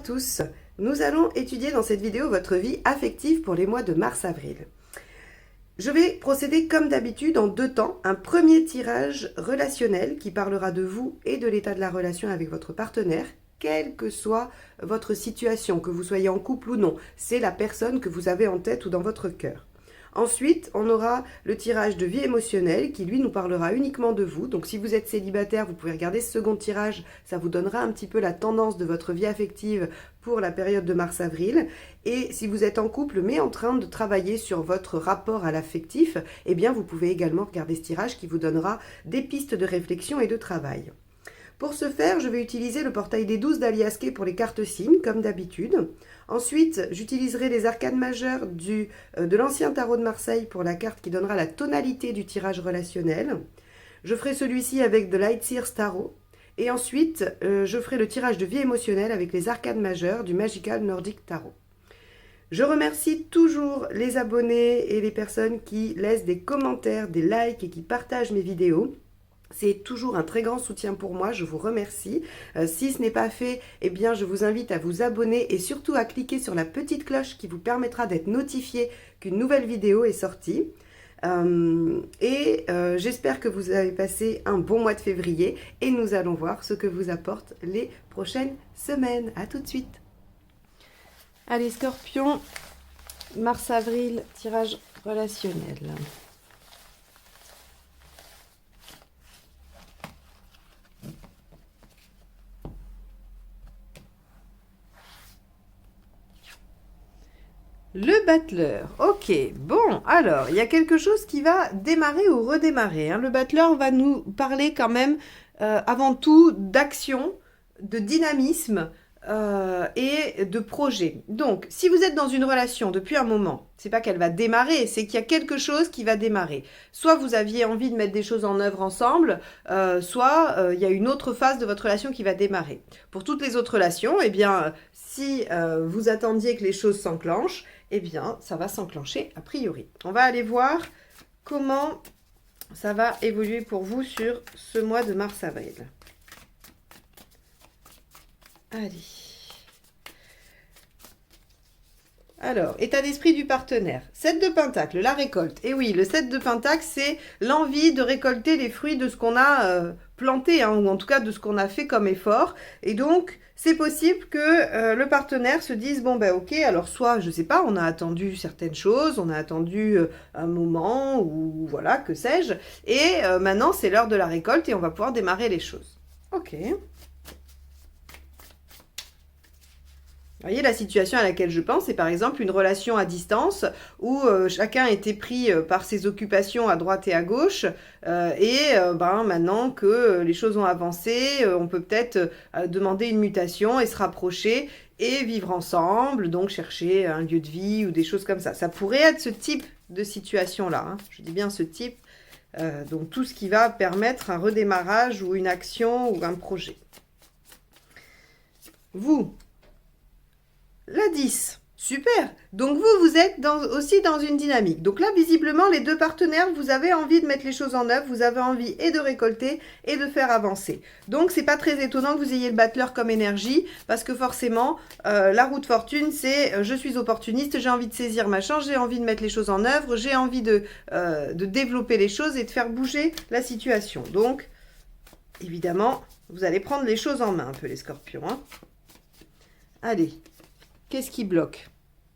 tous. Nous allons étudier dans cette vidéo votre vie affective pour les mois de mars-avril. Je vais procéder comme d'habitude en deux temps. Un premier tirage relationnel qui parlera de vous et de l'état de la relation avec votre partenaire, quelle que soit votre situation, que vous soyez en couple ou non. C'est la personne que vous avez en tête ou dans votre cœur. Ensuite, on aura le tirage de vie émotionnelle qui, lui, nous parlera uniquement de vous. Donc, si vous êtes célibataire, vous pouvez regarder ce second tirage. Ça vous donnera un petit peu la tendance de votre vie affective pour la période de mars-avril. Et si vous êtes en couple, mais en train de travailler sur votre rapport à l'affectif, eh bien, vous pouvez également regarder ce tirage qui vous donnera des pistes de réflexion et de travail. Pour ce faire, je vais utiliser le portail des 12 d'Aliasqué pour les cartes signes, comme d'habitude. Ensuite, j'utiliserai les arcanes majeures de l'ancien tarot de Marseille pour la carte qui donnera la tonalité du tirage relationnel. Je ferai celui-ci avec The Lightseers Tarot. Et ensuite, je ferai le tirage de vie émotionnelle avec les arcanes majeures du Magical Nordic Tarot. Je remercie toujours les abonnés et les personnes qui laissent des commentaires, des likes et qui partagent mes vidéos. C'est toujours un très grand soutien pour moi, je vous remercie. Si ce n'est pas fait, eh bien je vous invite à vous abonner et surtout à cliquer sur la petite cloche qui vous permettra d'être notifié qu'une nouvelle vidéo est sortie. J'espère que vous avez passé un bon mois de février et nous allons voir ce que vous apportent les prochaines semaines. A tout de suite. Allez, Scorpion, mars-avril, tirage relationnel. Le battleur, ok, bon, alors, il y a quelque chose qui va démarrer ou redémarrer. Hein. Le battleur va nous parler quand même, avant tout, d'action, de dynamisme et de projet. Donc, si vous êtes dans une relation depuis un moment, c'est pas qu'elle va démarrer, c'est qu'il y a quelque chose qui va démarrer. Soit vous aviez envie de mettre des choses en œuvre ensemble, soit il y a une autre phase de votre relation qui va démarrer. Pour toutes les autres relations, eh bien, si vous attendiez que les choses s'enclenchent, eh bien, ça va s'enclencher a priori. On va aller voir comment ça va évoluer pour vous sur ce mois de mars-avril. Allez. Alors, état d'esprit du partenaire. 7 de Pentacle, la récolte. Et oui, le 7 de Pentacle, c'est l'envie de récolter les fruits de ce qu'on a planté, hein, ou en tout cas de ce qu'on a fait comme effort. Et donc, c'est possible que le partenaire se dise, bon ben ok, alors soit, je sais pas, on a attendu certaines choses, on a attendu un moment, ou voilà, que sais-je. Et maintenant, c'est l'heure de la récolte et on va pouvoir démarrer les choses. Ok. Vous voyez, la situation à laquelle je pense, c'est par exemple une relation à distance où chacun était pris par ses occupations à droite et à gauche maintenant que les choses ont avancé, on peut peut-être demander une mutation et se rapprocher et vivre ensemble, donc chercher un lieu de vie ou des choses comme ça. Ça pourrait être ce type de situation-là, hein. Je dis bien ce type, donc tout ce qui va permettre un redémarrage ou une action ou un projet. Vous, la 10, super. Donc vous êtes aussi dans une dynamique. Donc là, visiblement, les deux partenaires, vous avez envie de mettre les choses en œuvre, vous avez envie et de récolter et de faire avancer. Donc c'est pas très étonnant que vous ayez le battleur comme énergie, parce que forcément, la roue de fortune, c'est je suis opportuniste, j'ai envie de saisir ma chance, j'ai envie de mettre les choses en œuvre, j'ai envie de développer les choses et de faire bouger la situation. Donc, évidemment, vous allez prendre les choses en main un peu, les scorpions. Hein. Allez. Qu'est-ce qui bloque?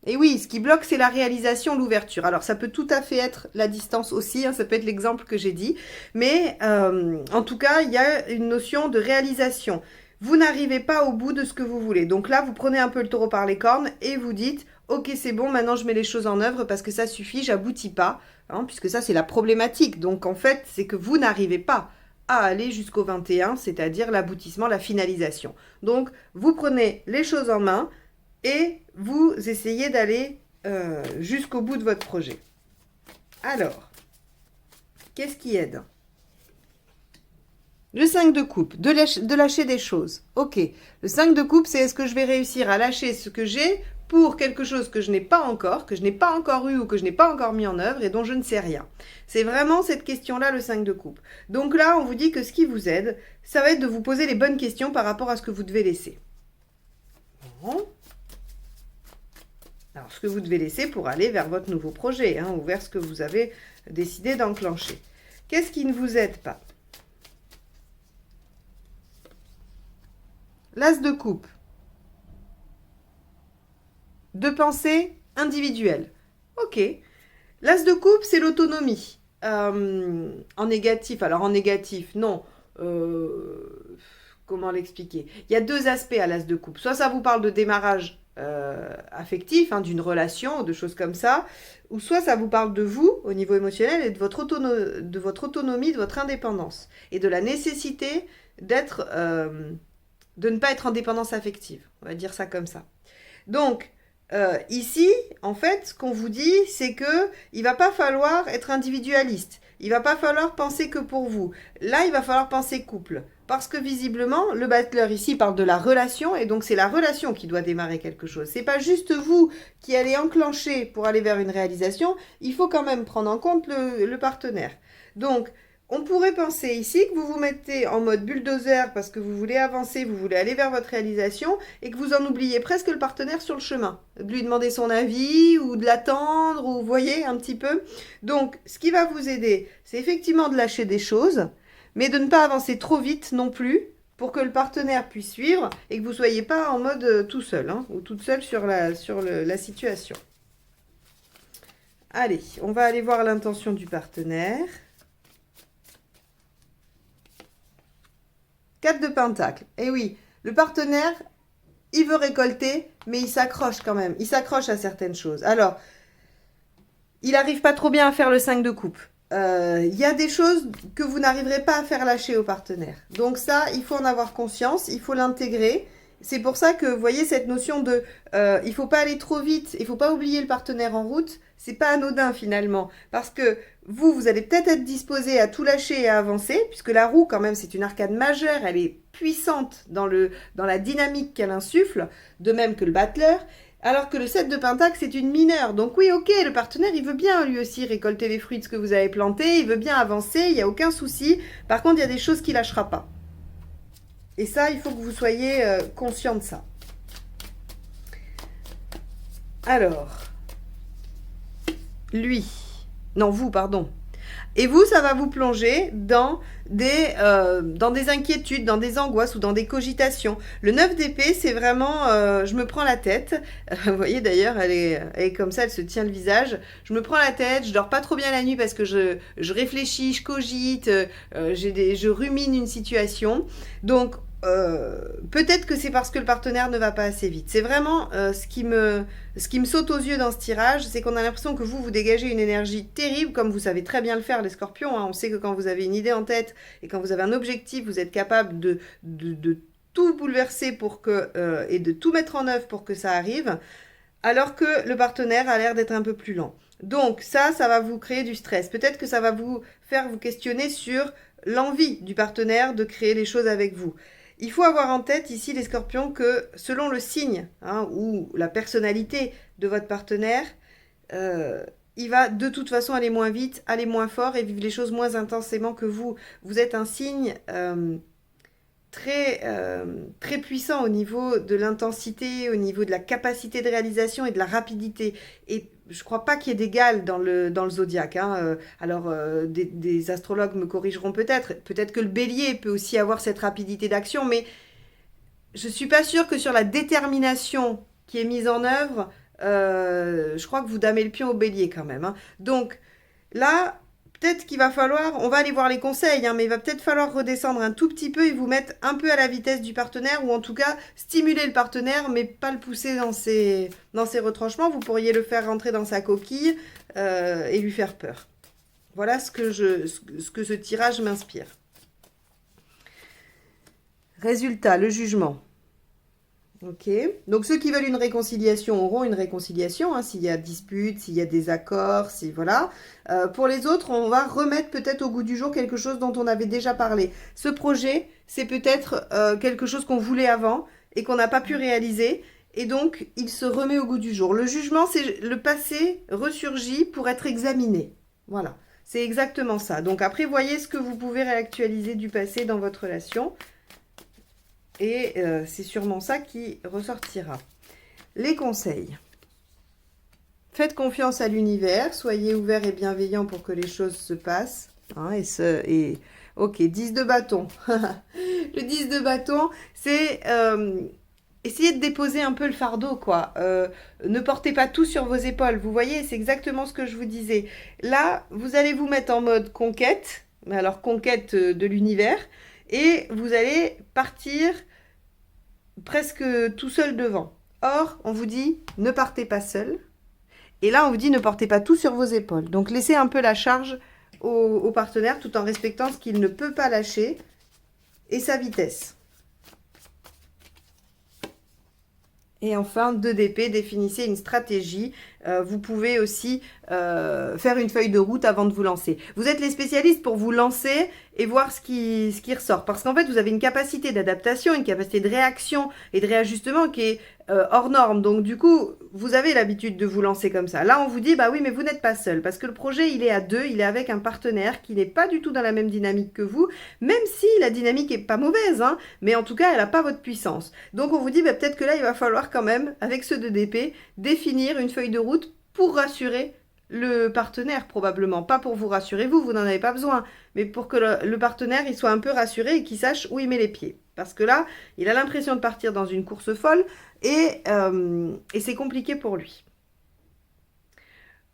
Et oui, ce qui bloque, c'est la réalisation, l'ouverture. Alors, ça peut tout à fait être la distance aussi, hein, ça peut être l'exemple que j'ai dit. Mais en tout cas, il y a une notion de réalisation. Vous n'arrivez pas au bout de ce que vous voulez. Donc là, vous prenez un peu le taureau par les cornes et vous dites, ok, c'est bon, maintenant je mets les choses en œuvre parce que ça suffit, j'aboutis pas. Hein, puisque ça, c'est la problématique. Donc en fait, c'est que vous n'arrivez pas à aller jusqu'au 21, c'est-à-dire l'aboutissement, la finalisation. Donc, vous prenez les choses en main, et vous essayez d'aller jusqu'au bout de votre projet. Alors, qu'est-ce qui aide? Le 5 de coupe, de lâcher des choses. Ok, le 5 de coupe, c'est est-ce que je vais réussir à lâcher ce que j'ai pour quelque chose que je n'ai pas encore, que je n'ai pas encore eu ou que je n'ai pas encore mis en œuvre et dont je ne sais rien. C'est vraiment cette question-là, le 5 de coupe. Donc là, on vous dit que ce qui vous aide, ça va être de vous poser les bonnes questions par rapport à ce que vous devez laisser. Alors, ce que vous devez laisser pour aller vers votre nouveau projet, hein, ou vers ce que vous avez décidé d'enclencher. Qu'est-ce qui ne vous aide pas? L'as de coupe. De pensée individuelle. Ok. L'as de coupe, c'est l'autonomie. En négatif, alors en négatif, non. Comment l'expliquer? Il y a deux aspects à l'as de coupe. Soit ça vous parle de démarrage affectif, hein, d'une relation, de choses comme ça, ou soit ça vous parle de vous, au niveau émotionnel, et de votre autonomie, de votre indépendance, et de la nécessité d'être, de ne pas être en dépendance affective. On va dire ça comme ça. Donc, ici, en fait, ce qu'on vous dit, c'est que il va pas falloir être individualiste. Il va pas falloir penser que pour vous. Là, il va falloir penser couple. Parce que visiblement, le battleur ici parle de la relation, et donc c'est la relation qui doit démarrer quelque chose. C'est pas juste vous qui allez enclencher pour aller vers une réalisation, il faut quand même prendre en compte le partenaire. Donc, on pourrait penser ici que vous vous mettez en mode bulldozer parce que vous voulez avancer, vous voulez aller vers votre réalisation et que vous en oubliez presque le partenaire sur le chemin. De lui demander son avis ou de l'attendre ou vous voyez un petit peu. Donc, ce qui va vous aider, c'est effectivement de lâcher des choses, mais de ne pas avancer trop vite non plus pour que le partenaire puisse suivre et que vous ne soyez pas en mode tout seul, hein, ou toute seule sur la situation. Allez, on va aller voir l'intention du partenaire. 4 de Pentacle. Et oui, le partenaire, il veut récolter, mais il s'accroche quand même. Il s'accroche à certaines choses. Alors, il n'arrive pas trop bien à faire le 5 de coupe. Il y a des choses que vous n'arriverez pas à faire lâcher au partenaire. Donc ça, il faut en avoir conscience, il faut l'intégrer. C'est pour ça que, vous voyez, cette notion de il ne faut pas aller trop vite, il ne faut pas oublier le partenaire en route, c'est pas anodin finalement. Parce que vous allez peut-être être disposé à tout lâcher et à avancer, puisque la roue, quand même, c'est une arcade majeure, elle est puissante dans la dynamique qu'elle insuffle, de même que le battleur. Alors que le 7 de Pentacle, c'est une mineure. Donc oui, ok, le partenaire, il veut bien lui aussi récolter les fruits de ce que vous avez planté, il veut bien avancer, il n'y a aucun souci. Par contre, il y a des choses qu'il ne lâchera pas. Et ça, il faut que vous soyez conscient de ça. Alors, lui, non, vous, pardon. Et vous, ça va vous plonger dans des inquiétudes, dans des angoisses ou dans des cogitations. Le 9 d'épée, c'est vraiment je me prends la tête. Vous voyez d'ailleurs, elle est comme ça, elle se tient le visage. Je me prends la tête, je dors pas trop bien la nuit parce que je réfléchis, je cogite, je rumine une situation. Donc, peut-être que c'est parce que le partenaire ne va pas assez vite. C'est vraiment ce qui me saute aux yeux dans ce tirage, c'est qu'on a l'impression que vous dégagez une énergie terrible, comme vous savez très bien le faire les scorpions, hein. On sait que quand vous avez une idée en tête et quand vous avez un objectif, vous êtes capable de tout bouleverser et de tout mettre en œuvre pour que ça arrive, alors que le partenaire a l'air d'être un peu plus lent. Donc ça va vous créer du stress. Peut-être que ça va vous faire vous questionner sur l'envie du partenaire de créer les choses avec vous. Il faut avoir en tête ici, les scorpions, que selon le signe ou la personnalité de votre partenaire, il va de toute façon aller moins vite, aller moins fort et vivre les choses moins intensément que vous. Vous êtes un signe très puissant au niveau de l'intensité, au niveau de la capacité de réalisation et de la rapidité. Et je ne crois pas qu'il y ait d'égal dans le zodiaque. Alors, des astrologues me corrigeront peut-être. Peut-être que le bélier peut aussi avoir cette rapidité d'action, mais je ne suis pas sûre que sur la détermination qui est mise en œuvre, je crois que vous damez le pion au bélier quand même. Donc, là, peut-être qu'il va falloir, on va aller voir les conseils, mais il va peut-être falloir redescendre un tout petit peu et vous mettre un peu à la vitesse du partenaire, ou en tout cas stimuler le partenaire, mais pas le pousser dans ses retranchements. Vous pourriez le faire rentrer dans sa coquille et lui faire peur. Voilà ce que ce tirage m'inspire. Résultat, le jugement. Ok, donc ceux qui veulent une réconciliation auront une réconciliation, s'il y a dispute, s'il y a des accords, si voilà. Pour les autres, on va remettre peut-être au goût du jour quelque chose dont on avait déjà parlé. Ce projet, c'est peut-être quelque chose qu'on voulait avant et qu'on n'a pas pu réaliser, et donc il se remet au goût du jour. Le jugement, c'est le passé ressurgit pour être examiné. Voilà, c'est exactement ça. Donc après, voyez ce que vous pouvez réactualiser du passé dans votre relation. Et c'est sûrement ça qui ressortira. Les conseils. Faites confiance à l'univers, soyez ouverts et bienveillants pour que les choses se passent. Hein, ok, 10 de bâton. Le 10 de bâton, c'est essayer de déposer un peu le fardeau, quoi. Ne portez pas tout sur vos épaules. Vous voyez, c'est exactement ce que je vous disais. Là, vous allez vous mettre en mode conquête, mais alors conquête de l'univers, et vous allez partir presque tout seul devant. Or, on vous dit, ne partez pas seul. Et là, on vous dit, ne portez pas tout sur vos épaules. Donc, laissez un peu la charge au partenaire tout en respectant ce qu'il ne peut pas lâcher et sa vitesse. Et enfin, 2 d'épée, définissez une stratégie. Vous pouvez aussi faire une feuille de route avant de vous lancer. Vous êtes les spécialistes pour vous lancer et voir ce qui ressort. Parce qu'en fait, vous avez une capacité d'adaptation, une capacité de réaction et de réajustement qui est hors norme. Donc du coup, vous avez l'habitude de vous lancer comme ça. Là, on vous dit, bah oui, mais vous n'êtes pas seul. Parce que le projet, il est à 2, il est avec un partenaire qui n'est pas du tout dans la même dynamique que vous. Même si la dynamique est pas mauvaise, hein, mais en tout cas, elle n'a pas votre puissance. Donc on vous dit, bah, peut-être que là, il va falloir quand même, avec ce 2 d'épée, définir une feuille de route pour rassurer le partenaire, probablement. Pas pour vous rassurer vous, vous n'en avez pas besoin, mais pour que le partenaire il soit un peu rassuré et qu'il sache où il met les pieds. Parce que là, il a l'impression de partir dans une course folle et c'est compliqué pour lui.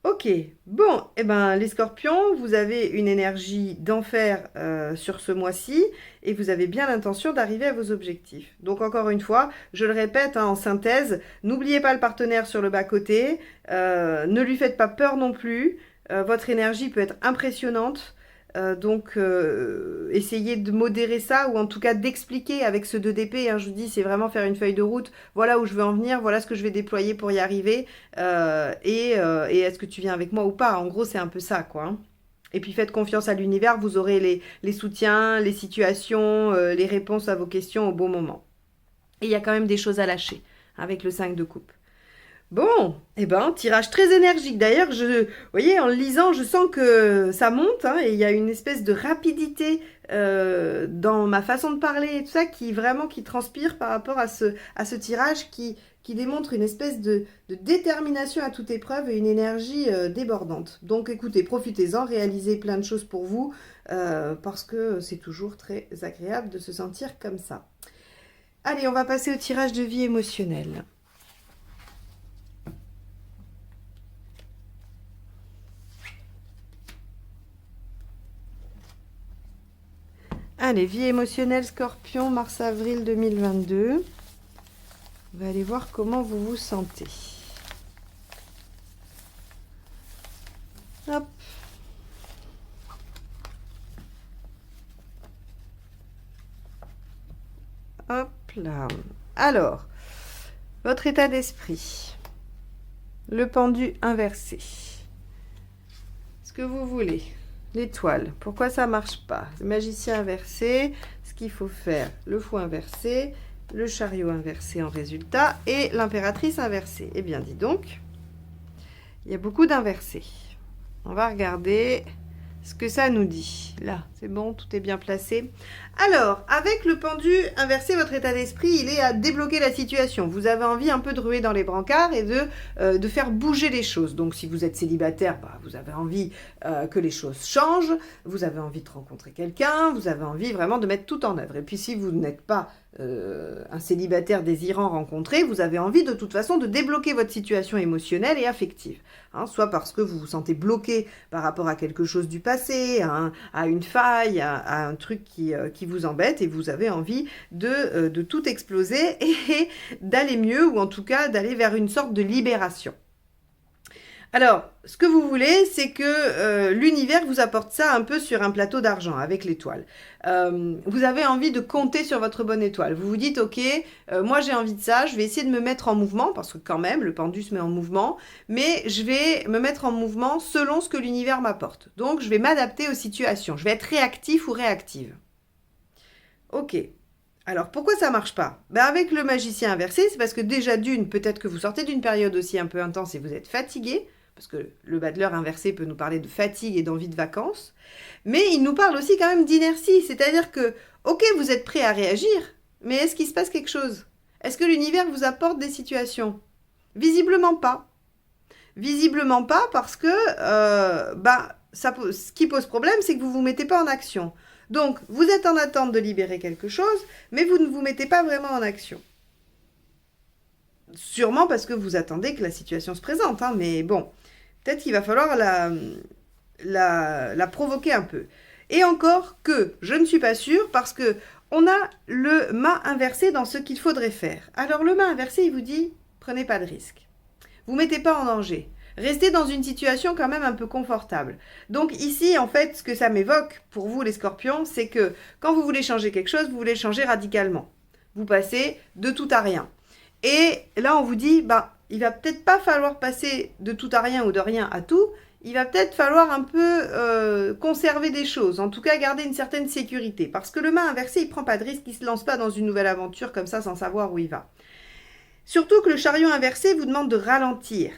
Ok, bon, eh ben, les scorpions, vous avez une énergie d'enfer sur ce mois-ci et vous avez bien l'intention d'arriver à vos objectifs. Donc encore une fois, je le répète hein, en synthèse, n'oubliez pas le partenaire sur le bas-côté, ne lui faites pas peur non plus, votre énergie peut être impressionnante. Donc, essayez de modérer ça ou en tout cas d'expliquer avec ce 2 d'épée. Hein, je vous dis, c'est vraiment faire une feuille de route. Voilà où je veux en venir, voilà ce que je vais déployer pour y arriver. Et est-ce que tu viens avec moi ou pas? En gros, c'est un peu ça, quoi. Hein. Et puis, faites confiance à l'univers. Vous aurez les soutiens, les situations, les réponses à vos questions au bon moment. Et il y a quand même des choses à lâcher avec le 5 de coupe. Bon, eh ben, tirage très énergique. D'ailleurs, vous voyez, en le lisant, je sens que ça monte hein, et il y a une espèce de rapidité dans ma façon de parler et tout ça qui transpire par rapport à ce tirage qui démontre une espèce de détermination à toute épreuve et une énergie débordante. Donc, écoutez, profitez-en, réalisez plein de choses pour vous parce que c'est toujours très agréable de se sentir comme ça. Allez, on va passer au tirage de vie émotionnelle. Allez, vie émotionnelle Scorpion, mars-avril 2022. On va aller voir comment vous vous sentez. Hop. Hop là. Alors, votre état d'esprit. Le pendu inversé. Ce que vous voulez. L'étoile, pourquoi ça marche pas? Le magicien inversé, ce qu'il faut faire, le fou inversé, le chariot inversé en résultat et l'impératrice inversée. Eh bien, dis donc, il y a beaucoup d'inversés. On va regarder ce que ça nous dit. Là, c'est bon, tout est bien placé. Alors, avec le pendu inversé, votre état d'esprit, il est à débloquer la situation. Vous avez envie un peu de ruer dans les brancards et de faire bouger les choses. Donc, si vous êtes célibataire, bah, vous avez envie que les choses changent. Vous avez envie de rencontrer quelqu'un. Vous avez envie vraiment de mettre tout en œuvre. Et puis, si vous n'êtes pas un célibataire désirant rencontrer, vous avez envie de toute façon de débloquer votre situation émotionnelle et affective. Hein, soit parce que vous vous sentez bloqué par rapport à quelque chose du passé, à une faille, à un truc qui vous embête et vous avez envie de tout exploser et d'aller mieux ou en tout cas d'aller vers une sorte de libération. Alors, ce que vous voulez, c'est que l'univers vous apporte ça un peu sur un plateau d'argent avec l'étoile. Vous avez envie de compter sur votre bonne étoile. Vous vous dites, ok, moi j'ai envie de ça, je vais essayer de me mettre en mouvement, parce que quand même, le pendu se met en mouvement, mais je vais me mettre en mouvement selon ce que l'univers m'apporte. Donc, je vais m'adapter aux situations. Je vais être réactif ou réactive. Ok. Alors, pourquoi ça marche pas? Ben, avec le magicien inversé, c'est parce que déjà d'une, peut-être que vous sortez d'une période aussi un peu intense et vous êtes fatigué, parce que le battleur inversé peut nous parler de fatigue et d'envie de vacances, mais il nous parle aussi quand même d'inertie, c'est-à-dire que, ok, vous êtes prêt à réagir, Mais est-ce qu'il se passe quelque chose? Est-ce que l'univers vous apporte des situations? Visiblement pas. Visiblement pas parce que ce qui pose problème, c'est que vous ne vous mettez pas en action. Donc, vous êtes en attente de libérer quelque chose, mais vous ne vous mettez pas vraiment en action. Sûrement parce que vous attendez que la situation se présente, hein, mais bon, peut-être qu'il va falloir la provoquer un peu. Et encore que, je ne suis pas sûre, parce que on a le mât inversé dans ce qu'il faudrait faire. Alors le mât inversé, il vous dit, prenez pas de risque. Vous ne mettez pas en danger. Restez dans une situation quand même un peu confortable. Donc ici, en fait, ce que ça m'évoque pour vous, les scorpions, c'est que quand vous voulez changer quelque chose, vous voulez le changer radicalement. Vous passez de tout à rien. Et là, on vous dit, il va peut-être pas falloir passer de tout à rien ou de rien à tout. Il va peut-être falloir un peu conserver des choses, en tout cas garder une certaine sécurité. Parce que le mât inversé, il ne prend pas de risque, il ne se lance pas dans une nouvelle aventure comme ça sans savoir où il va. Surtout que le chariot inversé vous demande de ralentir.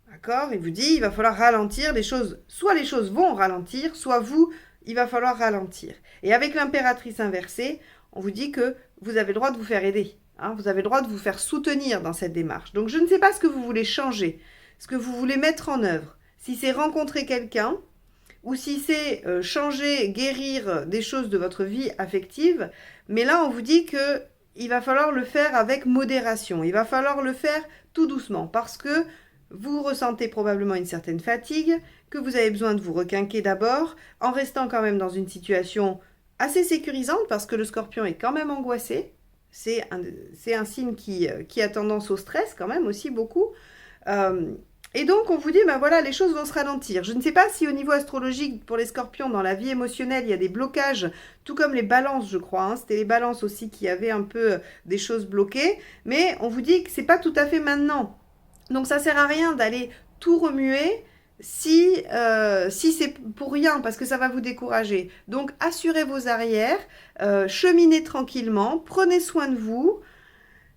D'accord? Il vous dit, il va falloir ralentir les choses. Soit les choses vont ralentir, soit vous, il va falloir ralentir. Et avec l'impératrice inversée, on vous dit que vous avez le droit de vous faire aider. Hein, vous avez le droit de vous faire soutenir dans cette démarche. Donc je ne sais pas ce que vous voulez changer, ce que vous voulez mettre en œuvre. Si c'est rencontrer quelqu'un, ou si c'est changer, guérir des choses de votre vie affective. Mais là, on vous dit que il va falloir le faire avec modération. Il va falloir le faire tout doucement parce que vous ressentez probablement une certaine fatigue, que vous avez besoin de vous requinquer d'abord, en restant quand même dans une situation assez sécurisante parce que le scorpion est quand même angoissé. C'est un signe qui a tendance au stress quand même aussi beaucoup. Et donc, on vous dit, voilà, les choses vont se ralentir. Je ne sais pas si au niveau astrologique, pour les scorpions, dans la vie émotionnelle, il y a des blocages, tout comme les balances, je crois. Hein. C'était les balances aussi qui avaient un peu des choses bloquées. Mais on vous dit que c'est pas tout à fait maintenant. Donc, ça sert à rien d'aller tout remuer si c'est pour rien, parce que ça va vous décourager. Donc, assurez vos arrières, cheminez tranquillement, prenez soin de vous.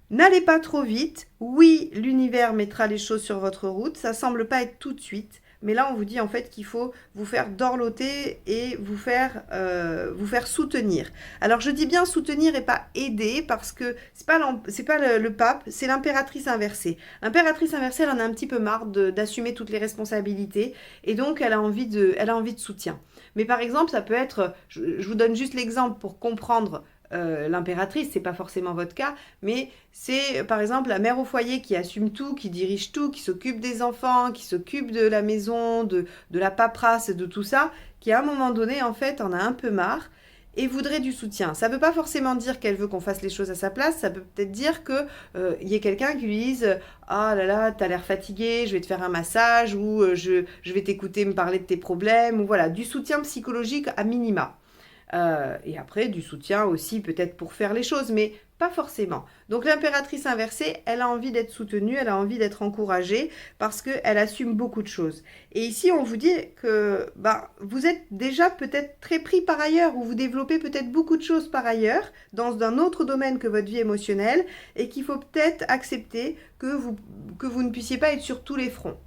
N'allez pas trop vite. Oui, l'univers mettra les choses sur votre route. Ça semble pas être tout de suite. Mais là, on vous dit en fait qu'il faut vous faire dorloter et vous faire soutenir. Alors, je dis bien soutenir et pas aider parce que c'est pas le pape, c'est l'impératrice inversée. L'impératrice inversée, elle en a un petit peu marre d'assumer toutes les responsabilités et donc elle a envie de soutien. Mais par exemple, ça peut être, je vous donne juste l'exemple pour comprendre. L'impératrice, c'est pas forcément votre cas, mais c'est par exemple la mère au foyer qui assume tout, qui dirige tout, qui s'occupe des enfants, qui s'occupe de la maison, de la paperasse, de tout ça, qui à un moment donné en fait en a un peu marre et voudrait du soutien. Ça ne veut pas forcément dire qu'elle veut qu'on fasse les choses à sa place, ça peut peut-être dire que y ait quelqu'un qui lui dise « Ah là là, t'as l'air fatigué, je vais te faire un massage » ou je vais t'écouter me parler de tes problèmes » ou voilà, du soutien psychologique à minima. Et après, du soutien aussi peut-être pour faire les choses, mais pas forcément. Donc l'impératrice inversée, elle a envie d'être soutenue, elle a envie d'être encouragée parce qu'elle assume beaucoup de choses. Et ici, on vous dit que vous êtes déjà peut-être très pris par ailleurs ou vous développez peut-être beaucoup de choses par ailleurs dans un autre domaine que votre vie émotionnelle et qu'il faut peut-être accepter que vous ne puissiez pas être sur tous les fronts.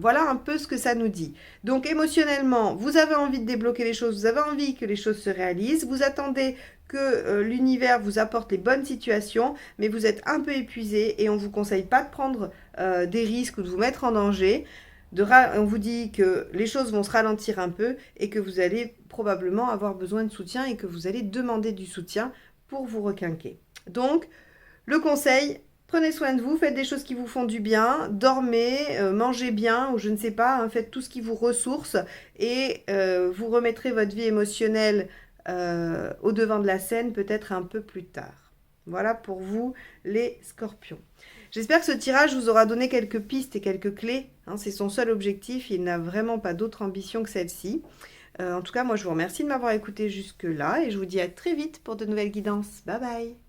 Voilà un peu ce que ça nous dit. Donc émotionnellement, vous avez envie de débloquer les choses, vous avez envie que les choses se réalisent, vous attendez que l'univers vous apporte les bonnes situations, mais vous êtes un peu épuisé et on ne vous conseille pas de prendre des risques ou de vous mettre en danger. On vous dit que les choses vont se ralentir un peu et que vous allez probablement avoir besoin de soutien et que vous allez demander du soutien pour vous requinquer. Donc, le conseil... Prenez soin de vous, faites des choses qui vous font du bien, dormez, mangez bien ou je ne sais pas, hein, faites tout ce qui vous ressource et vous remettrez votre vie émotionnelle au devant de la scène peut-être un peu plus tard. Voilà pour vous les scorpions. J'espère que ce tirage vous aura donné quelques pistes et quelques clés. Hein, c'est son seul objectif, il n'a vraiment pas d'autre ambition que celle-ci. En tout cas, moi je vous remercie de m'avoir écouté jusque-là et je vous dis à très vite pour de nouvelles guidances. Bye bye!